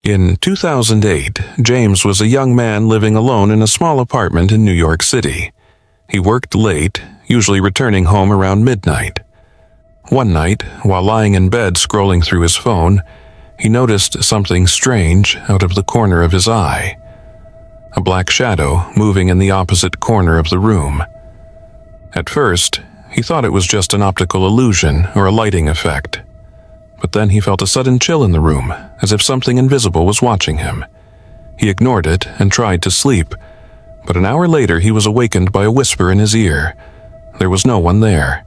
In 2008, James was a young man living alone in a small apartment in New York City. He worked late, usually returning home around midnight. One night, while lying in bed scrolling through his phone, he noticed something strange out of the corner of his eye. A black shadow moving in the opposite corner of the room. At first, he thought it was just an optical illusion or a lighting effect. But then he felt a sudden chill in the room, as if something invisible was watching him. He ignored it and tried to sleep, but an hour later he was awakened by a whisper in his ear. There was no one there,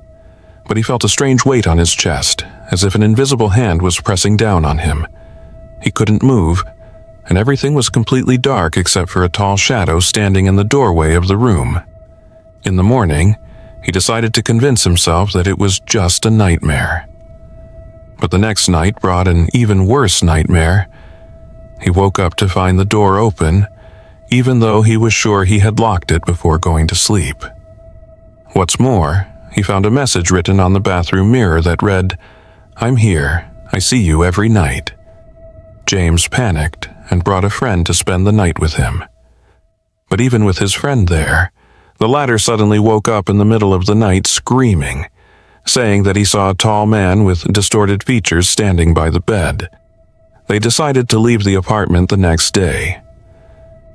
but he felt a strange weight on his chest, as if an invisible hand was pressing down on him. He couldn't move, and everything was completely dark except for a tall shadow standing in the doorway of the room. In the morning, he decided to convince himself that it was just a nightmare. But the next night brought an even worse nightmare. He woke up to find the door open, even though he was sure he had locked it before going to sleep. What's more, he found a message written on the bathroom mirror that read, "I'm here. I see you every night." James panicked and brought a friend to spend the night with him. But even with his friend there, the latter suddenly woke up in the middle of the night screaming, saying that he saw a tall man with distorted features standing by the bed. They decided to leave the apartment the next day.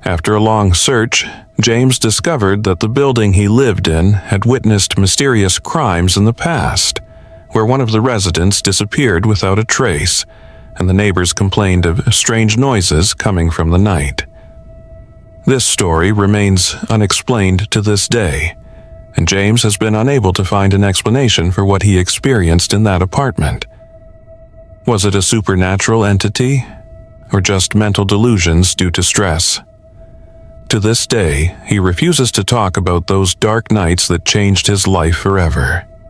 After a long search, James discovered that the building he lived in had witnessed mysterious crimes in the past, where one of the residents disappeared without a trace, and the neighbors complained of strange noises coming from the night. This story remains unexplained to this day, and James has been unable to find an explanation for what he experienced in that apartment. Was it a supernatural entity, or just mental delusions due to stress? To this day, he refuses to talk about those dark nights that changed his life forever.